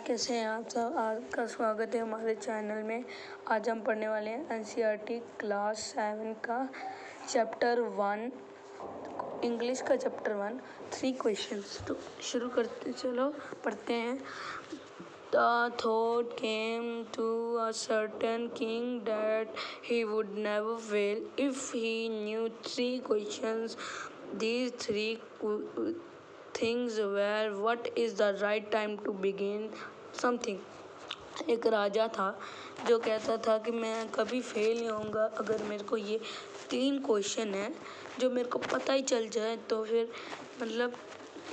कैसे हैं आप सब। आपका स्वागत है हमारे चैनल में। आज हम पढ़ने वाले हैं एनसीईआरटी क्लास 7 का चैप्टर 1 इंग्लिश का चैप्टर 1 3 क्वेश्चंस। तो शुरू करते चलो पढ़ते हैं। The thought came to a certain king that he would never fail if he knew 3 questions. These 3 things were: what is the right time to begin something? एक राजा था जो कहता था कि मैं कभी फेल नहीं होऊंगा अगर मेरे को ये 3 क्वेश्चन है जो मेरे को पता ही चल जाए तो फिर मतलब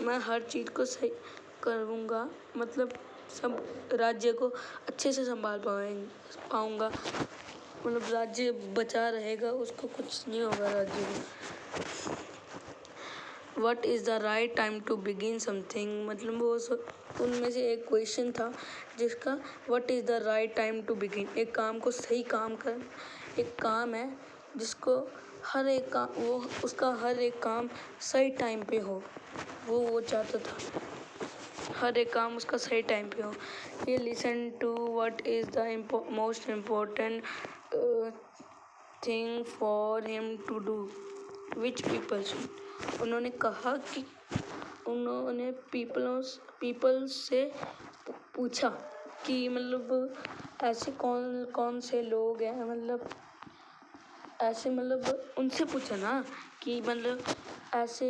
मैं हर चीज़ को सही करूँगा, मतलब सब राज्य को अच्छे से संभाल पाऊँगा, मतलब राज्य बचा रहेगा, उसको कुछ नहीं होगा राज्य में। What is the right time to begin something? मतलब वो उनमें से एक क्वेश्चन था जिसका What is the right time to begin? एक काम को सही काम कर, एक काम है जिसको हर एक काम उसका हर एक काम सही टाइम पे हो, वो चाहता था हर एक काम उसका सही टाइम पे हो। He listened to what is the most important thing for him to do, which people should. उन्होंने कहा कि उन्होंने पीपल से पूछा कि मतलब ऐसे कौन कौन से लोग हैं, मतलब ऐसे मतलब उनसे पूछा ना कि मतलब ऐसे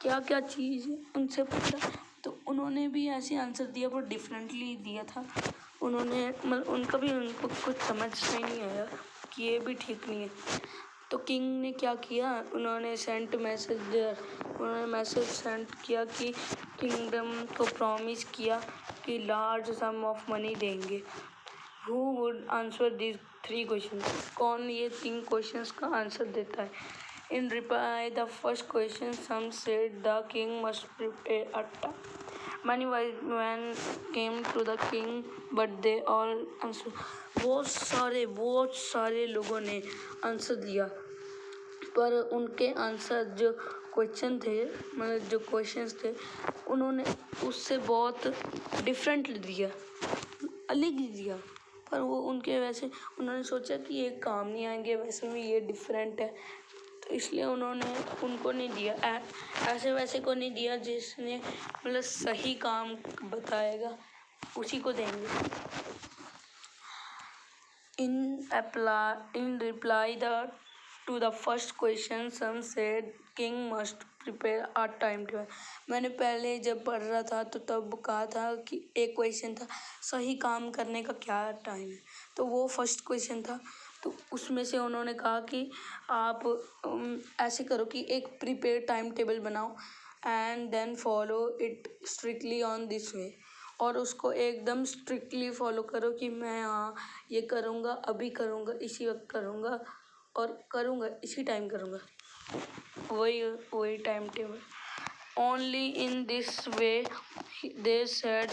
क्या क्या चीज़ उनसे पूछा, तो उन्होंने भी ऐसे आंसर दिया पर डिफरेंटली दिया था। उन्होंने मतलब उनको कुछ समझ में नहीं आया कि ये भी ठीक नहीं है। तो किंग ने क्या किया, उन्होंने मैसेज सेंड किया कि किंगडम को प्रॉमिस किया कि लार्ज सम ऑफ मनी देंगे। Who would answer these 3 questions? कौन ये 3 क्वेश्चंस का आंसर देता है? In reply, the first question, some said the king must prepare a time. Many wise men came to the king, but they all answered. बहुत सारे लोगों ने answer दिया, पर उनके आंसर जो क्वेश्चन थे, मतलब जो क्वेश्चंस थे, उन्होंने उससे बहुत डिफरेंट दिया, अलग ही दिया। पर वो उनके वैसे उन्होंने सोचा कि ये काम नहीं आएंगे, वैसे भी ये डिफरेंट है, तो इसलिए उन्होंने उनको नहीं दिया, ऐसे वैसे को नहीं दिया, जिसने मतलब सही काम बताएगा उसी को देंगे। In reply to the first question, some said king must prepare a timetable. मैंने पहले जब पढ़ रहा था तो तब कहा था कि एक क्वेश्चन था सही काम करने का क्या टाइम है, तो वो फर्स्ट क्वेश्चन था। तो उसमें से उन्होंने कहा कि आप ऐसे करो कि एक प्रिपेयर टाइम टेबल बनाओ and then follow it strictly on this way, और उसको एकदम स्ट्रिक्टली फॉलो करो कि मैं हाँ ये करूँगा, अभी करूँगा, इसी वक्त करूँगा और करूँगा इसी टाइम करूँगा, वही time table. Only in this way they said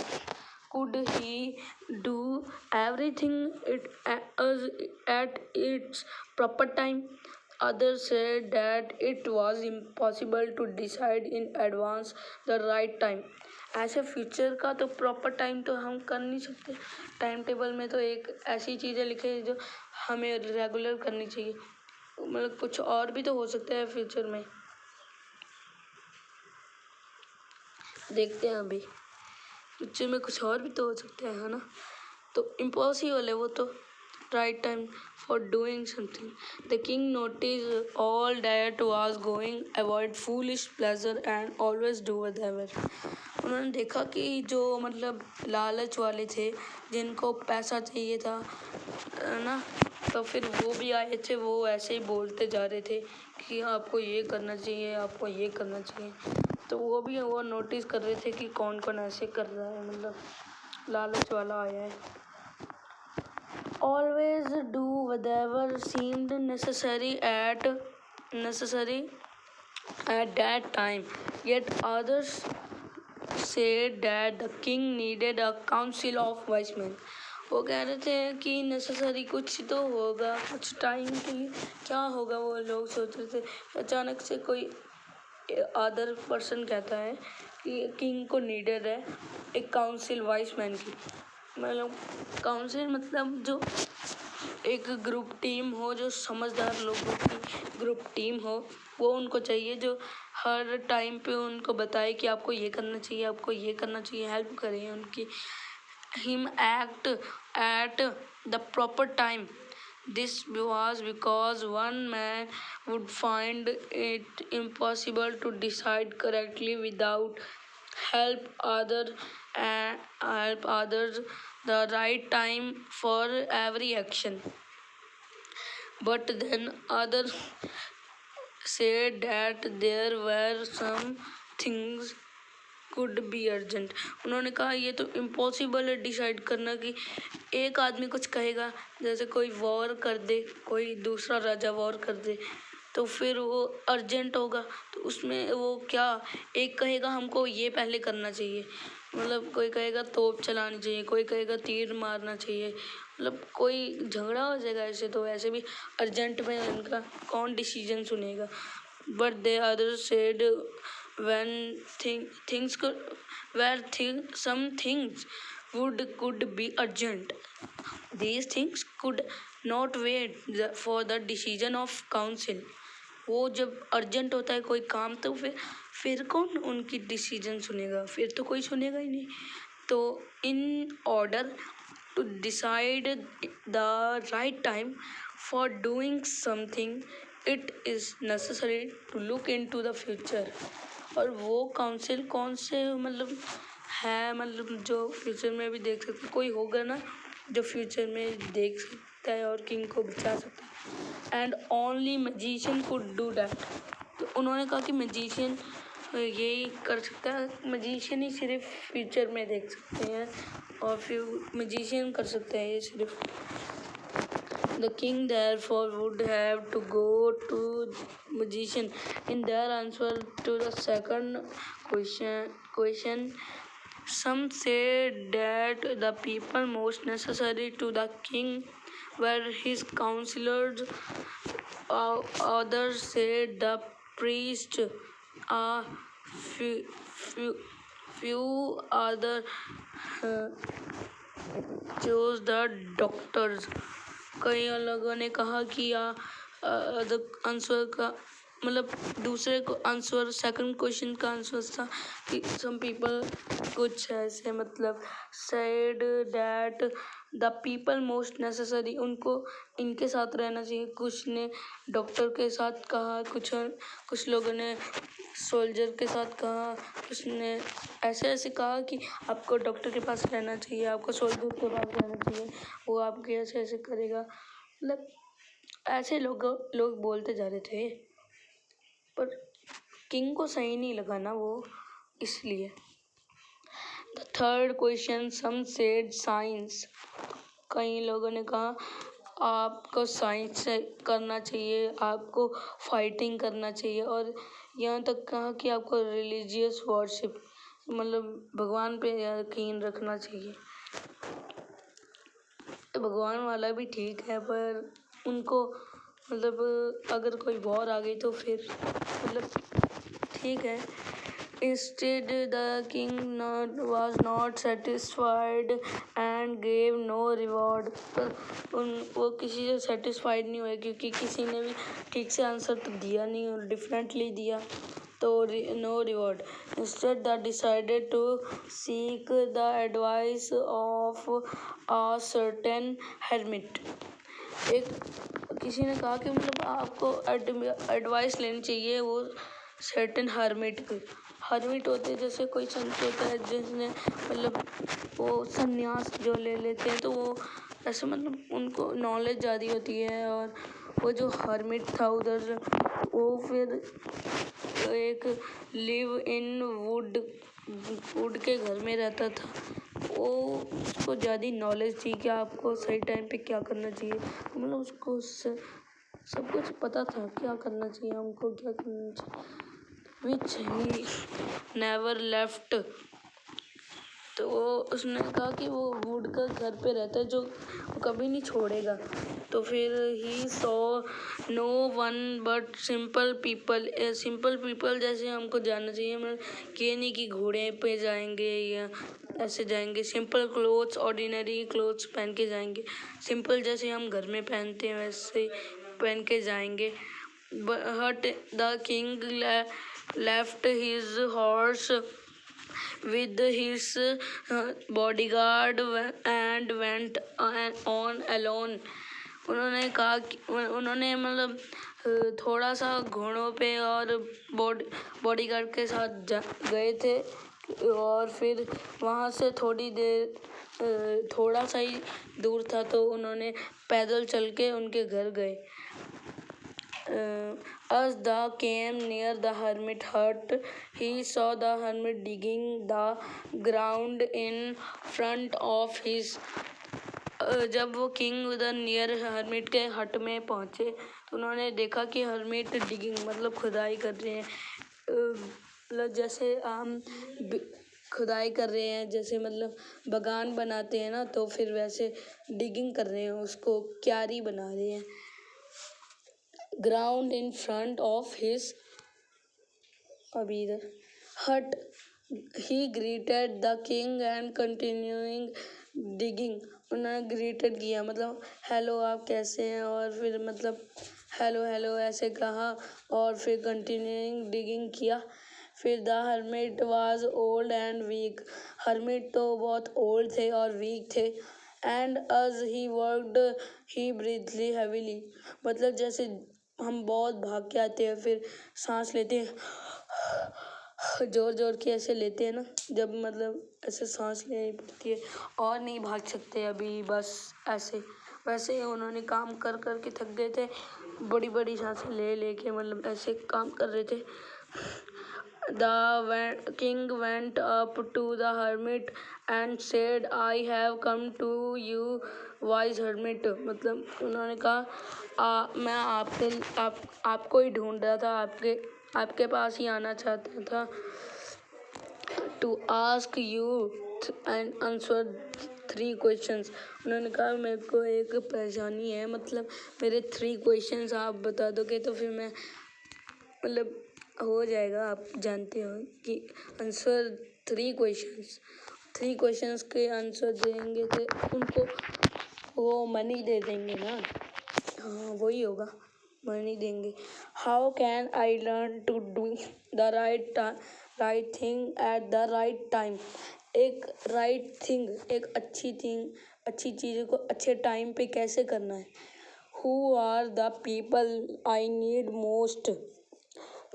could he do everything at its proper time. Others said that it was impossible to decide in advance the right time. ऐसे फ्यूचर का तो proper time तो हम कर नहीं सकते, time table में तो एक ऐसी चीज़ें लिखे जो हमें रेगुलर करनी चाहिए, मतलब कुछ और भी तो हो सकता है फ्यूचर में, देखते हैं अभी फ्यूचर में कुछ और भी तो हो सकता है ना, तो इम्पॉसिबल है वो तो। right time for doing something. The king noticed all that was going, avoid foolish pleasure and always do whatever. उन्होंने देखा कि जो मतलब लालच वाले थे, जिनको पैसा चाहिए था ना, तो फिर वो भी आए थे, वो ऐसे ही बोलते जा रहे थे कि आपको ये करना चाहिए, आपको ये करना चाहिए, तो वो नोटिस कर रहे थे कि कौन कौन ऐसे कर रहा है, मतलब लालच वाला आया है। Always do whatever seemed necessary at that time. Yet others said that the king needed a council of wise men. वो कह रहे थे कि नेसेसरी कुछ तो होगा, कुछ टाइम के लिए क्या होगा, वो लोग सोच रहे थे। अचानक से कोई अदर पर्सन कहता है कि किंग को नीडेड है एक काउंसिल वाइस मैन की। मतलब काउंसिल मतलब जो एक ग्रुप टीम हो, जो समझदार लोगों की ग्रुप टीम हो, वो उनको चाहिए जो हर टाइम पे उनको बताए कि आपको ये करना चाहिए, आपको ये करना चाहिए, हेल्प करें उनकी। Him act at the proper time. This was because one man would find it impossible to decide correctly without help others the right time for every action. But then others said that there were some things could be urgent. उन्होंने कहा ये तो impossible है decide करना कि एक आदमी कुछ कहेगा, जैसे कोई वॉर कर दे, कोई दूसरा राजा वॉर कर दे, तो फिर वो अर्जेंट होगा। तो उसमें वो क्या, एक कहेगा हमको ये पहले करना चाहिए, मतलब कोई कहेगा तोप चलानी चाहिए, कोई कहेगा तीर मारना चाहिए, मतलब कोई झगड़ा हो जाएगा ऐसे। तो वैसे भी अर्जेंट में उनका कौन डिसीजन सुनेगा। But they other said when things could some things could be urgent, these things could not wait for the decision of council। वो जब अर्जेंट होता है कोई काम, तो फिर कौन उनकी डिसीजन सुनेगा, फिर तो कोई सुनेगा ही नहीं। तो in order to decide the right time for doing something, it is necessary to look into the future. और वो काउंसिल कौन से मतलब है, मतलब जो फ्यूचर में भी देख सकते, कोई होगा ना जो फ्यूचर में देख सकता है और किंग को बचा सकता है। And only magician could do that. तो उन्होंने कहा कि मैजिशियन यही कर सकता है, मैजिशियन ही सिर्फ फ्यूचर में देख सकते हैं और फिर मैजिशियन कर सकते हैं ये सिर्फ। The king therefore would have to go to magician. In their answer to the second question, some said that the people most necessary to the king were his counselors. Others said the priest. A few other chose the doctors. कई लोगों ने कहा कि answer का मतलब दूसरे को answer, second question का आंसर था कि सम पीपल कुछ ऐसे मतलब said that the people most necessary, उनको इनके साथ रहना चाहिए। कुछ ने डॉक्टर के साथ कहा, कुछ लोगों ने सोल्जर के साथ कहा, कुछ ने ऐसे कहा कि आपको डॉक्टर के पास रहना चाहिए, आपको सोल्जर के पास रहना चाहिए, वो आपके ऐसे करेगा। मतलब ऐसे लोग बोलते जा रहे थे, पर किंग को सही नहीं लगा ना वो, इसलिए। The third question, some said science. कई लोगों ने कहा आपको साइंस से करना चाहिए, आपको फाइटिंग करना चाहिए, और यहाँ तक कहा कि आपको रिलीजियस वर्शिप मतलब भगवान पे यकीन रखना चाहिए। भगवान वाला भी ठीक है, पर उनको मतलब अगर कोई वॉर आ गई तो फिर मतलब ठीक है। Instead the king was not satisfied and gave no reward। पर वो किसी से सेटिस्फाइड नहीं हुए, क्योंकि किसी ने भी ठीक से आंसर तो दिया नहीं और डिफरेंटली दिया, तो no reward. Instead they decided to seek the advice of a certain hermit। किसी ने कहा कि मतलब आपको एडवाइस लेनी चाहिए वो सर्टेन हर्मिट की। हर्मिट होते हैं जैसे कोई संत होता है जिसने मतलब वो संन्यास जो ले लेते हैं, तो वो ऐसे मतलब उनको नॉलेज ज़्यादा होती है। और वो जो हर्मिट था उधर, वो फिर एक लिव इन वुड के घर में रहता था। वो उसको ज़्यादा नॉलेज थी कि आपको सही टाइम पे क्या करना चाहिए, मतलब उसको सब कुछ पता था क्या करना चाहिए, हमको क्या करना चाहिए। विच ही नेवर लेफ्ट तो उसने कहा कि वो वुड का घर पे रहता है जो वो कभी नहीं छोड़ेगा। तो फिर he saw no one but simple people जैसे हमको जानना चाहिए। मतलब ये नहीं कि घोड़े पे जाएंगे या ऐसे जाएंगे। सिंपल क्लोथ्स, ऑर्डिनरी क्लोथ्स पहन के जाएंगे। सिंपल जैसे हम घर में पहनते हैं वैसे पहन के जाएंगे। But the king left his horse with his bodyguard and went on alone। उन्होंने कहा कि उन्होंने मतलब थोड़ा सा घोड़ों पे और बॉडीगार्ड के साथ गए थे और फिर वहाँ से थोड़ा सा ही दूर था तो उन्होंने पैदल चल के उनके घर गए। As they came near the hermit hut, he saw the hermit digging the ground in front of his। जब वो किंग उधर नियर हर्मिट के हट में पहुंचे तो उन्होंने देखा कि हर्मिट डिगिंग मतलब खुदाई कर रहे हैं। मतलब जैसे हम खुदाई कर रहे हैं, जैसे मतलब बगान बनाते हैं ना, तो फिर वैसे डिगिंग कर रहे हैं, उसको क्यारी बना रहे हैं। Ground in front of his अभी इधर हट ही greeted the king and continuing digging. उन्होंने ग्रीटेड किया मतलब हेलो आप कैसे हैं, और फिर मतलब हेलो हेलो ऐसे कहा और फिर कंटिन्यूइंग डिगिंग किया। फिर the hermit was old and weak. Hermit तो बहुत ओल्ड थे और वीक थे। And as he worked he breathed heavily. मतलब जैसे हम बहुत भाग के आते हैं फिर सांस लेते हैं जोर जोर के ऐसे लेते हैं ना, जब मतलब ऐसे सांस लेनी पड़ती है और नहीं भाग सकते अभी, बस ऐसे वैसे ही उन्होंने काम कर कर के थक गए थे, बड़ी बड़ी सांसें ले लेके मतलब ऐसे काम कर रहे थे। The king went up to the hermit and said, I have come to you, wise hermit। मतलब उन्होंने कहा मैं आपको ही ढूंढ रहा था, आपके पास ही आना चाहता था। To ask you and answer 3 questions। उन्होंने कहा मेरे को एक परेशानी है, मतलब मेरे 3 questions आप बता दोगे तो फिर मैं मतलब हो जाएगा। आप जानते हो कि आंसर 3 क्वेश्चंस के आंसर देंगे तो उनको वो मनी दे देंगे ना। हाँ वही होगा, मनी देंगे। How can I learn to do the right thing at the right time. एक राइट थिंग, एक अच्छी चीज़ को अच्छे टाइम पे कैसे करना है। Who are the people I need most.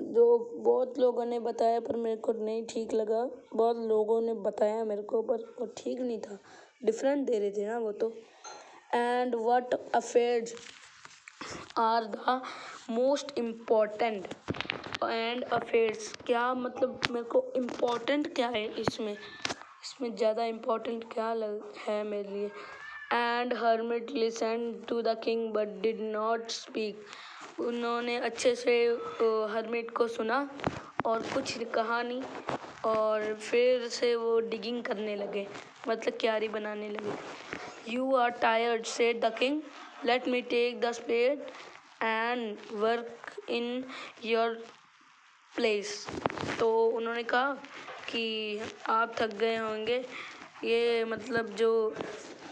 जो बहुत लोगों ने बताया पर मेरे को नहीं ठीक लगा। बहुत लोगों ने बताया मेरे को पर वो ठीक नहीं था, डिफरेंट दे रहे थे ना वो तो। And what affairs are the most important. And affairs क्या मतलब मेरे को इम्पोर्टेंट क्या है इसमें ज़्यादा इम्पोर्टेंट क्या है मेरे लिए। And hermit listen to the king but did not speak. उन्होंने अच्छे से हर्मिट को सुना और कुछ कहा नहीं, और फिर से वो डिगिंग करने लगे, मतलब क्यारी बनाने लगे। You are tired said the king, let me take the spade and work in your place. तो उन्होंने कहा कि आप थक गए होंगे, ये मतलब जो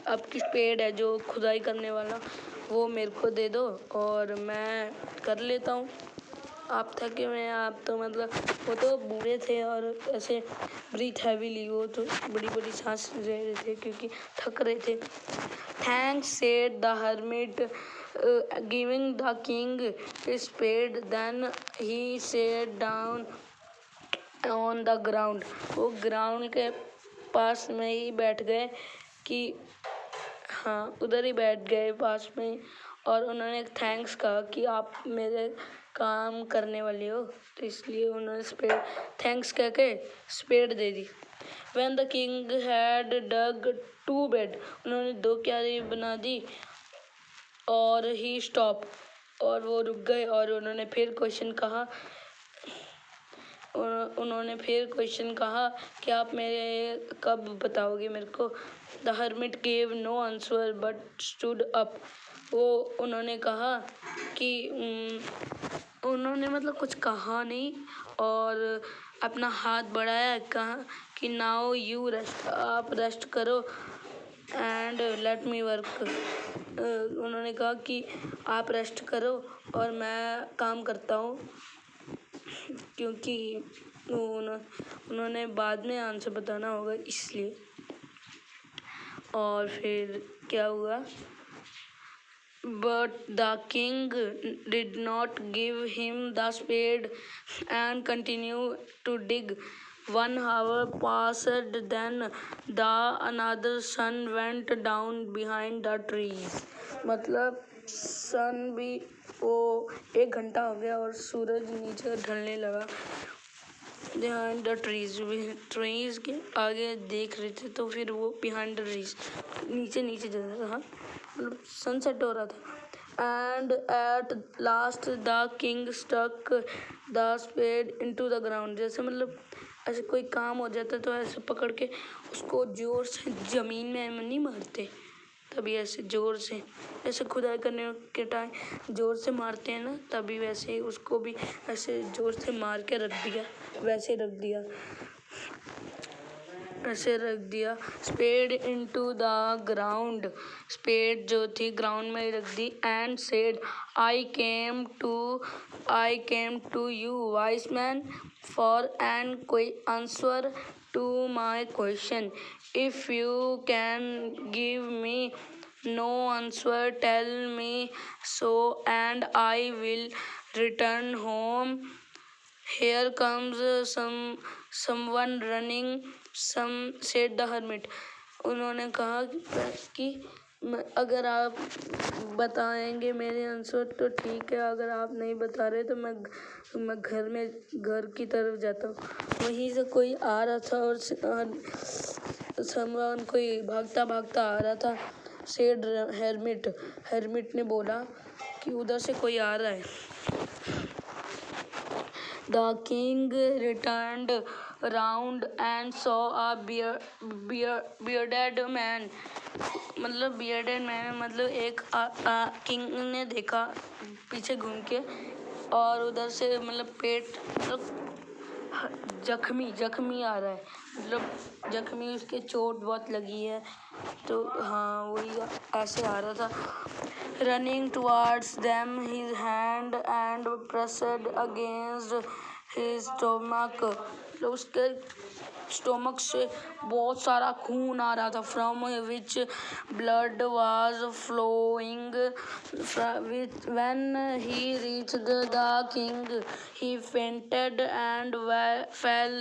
आपकी स्पेड है जो खुदाई करने वाला वो मेरे को दे दो और मैं कर लेता हूँ। आप थके हुए हैं, आप तो मतलब वो तो बूढ़े थे और ऐसे ब्रीथ हैवीली, वो तो बड़ी बड़ी सांस ले रहे थे क्योंकि थक रहे थे। Thanks said the hermit giving the king spade, then he set down on the ground. वो ग्राउंड के पास में ही बैठ गए कि हाँ उधर ही बैठ गए पास में, और उन्होंने थैंक्स कहा कि आप मेरे काम करने वाले हो, तो इसलिए उन्होंने थैंक्स कह के स्पेड दे दी। When the king had dug 2 bed, उन्होंने 2 क्यारी बना दी और ही स्टॉप, और वो रुक गए और उन्होंने फिर क्वेश्चन कहा उन्होंने फिर क्वेश्चन कहा कि आप मेरे कब बताओगे मेरे को। The hermit gave no answer but stood up. उन्होंने कहा कि उन्होंने मतलब कुछ कहा नहीं और अपना हाथ बढ़ाया, कहा कि नाउ यू रेस्ट, आप रेस्ट करो एंड लेट मी वर्क। उन्होंने कहा कि आप रेस्ट करो और मैं काम करता हूँ, क्योंकि उन्होंने बाद में आंसर बताना होगा इसलिए। और फिर क्या हुआ, but the king did not give him the spade and continued to dig. 1 hour passed, then the another sun went down behind the trees. मतलब सन भी वो 1 घंटा हो गया और सूरज नीचे ढलने लगा। बिहाइंड द ट्रीज के आगे देख रहे थे, तो फिर वो बिहाइंड द ट्रीज नीचे जल रहा था, मतलब सनसेट हो रहा था। And at last the king stuck the spade into the ground. जैसे मतलब ऐसे कोई काम हो जाता है तो ऐसे पकड़ के उसको जोर से ज़मीन में नहीं मारते, तभी ऐसे जोर से ऐसे खुदाई करने के टाइम जोर से मारते हैं ना, तभी वैसे उसको भी ऐसे जोर से मार के रख दिया, वैसे रख दिया, ऐसे रख दिया। Spade into the ground, spade जो थी ग्राउंड में रख दी। And said I came to you wise man for an कोई answer to my question. If you can give me no answer, tell me so and I will return home. Here comes someone running, said the hermit. उन्होंने कहा कि अगर आप बताएंगे मेरे answer तो ठीक है, अगर आप नहीं बता रहे तो मैं घर की तरफ जाता हूँ। वहीं से कोई आ रहा था और समवन कोई भागता भागता आ रहा था। सेड हेरमिट ने बोला कि उधर से कोई आ रहा है। The king returned round and saw a bearded man. मतलब बियर्डेड मैन मतलब एक किंग ने देखा पीछे घूम के, और उधर से मतलब पेट मतलब जख्मी आ रहा है, मतलब जख्मी, उसके चोट बहुत लगी है, तो हाँ वही ऐसे आ रहा था। Running towards them his hand and pressed against his stomach. तो उसके स्टोमक से बहुत सारा खून आ रहा था, from which blood was flowing. When he reached the king he fainted and fell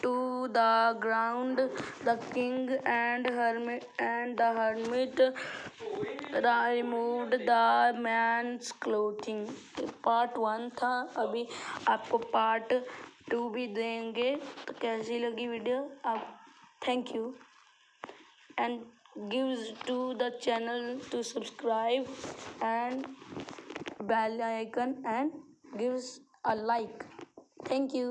to the ground. The king and the hermit removed the man's clothing. Part 1 था, अभी आपको पार्ट 2 भी देंगे। तो कैसी लगी वीडियो आप, thank you and gives to the channel to subscribe and bell icon and gives a like. Thank you.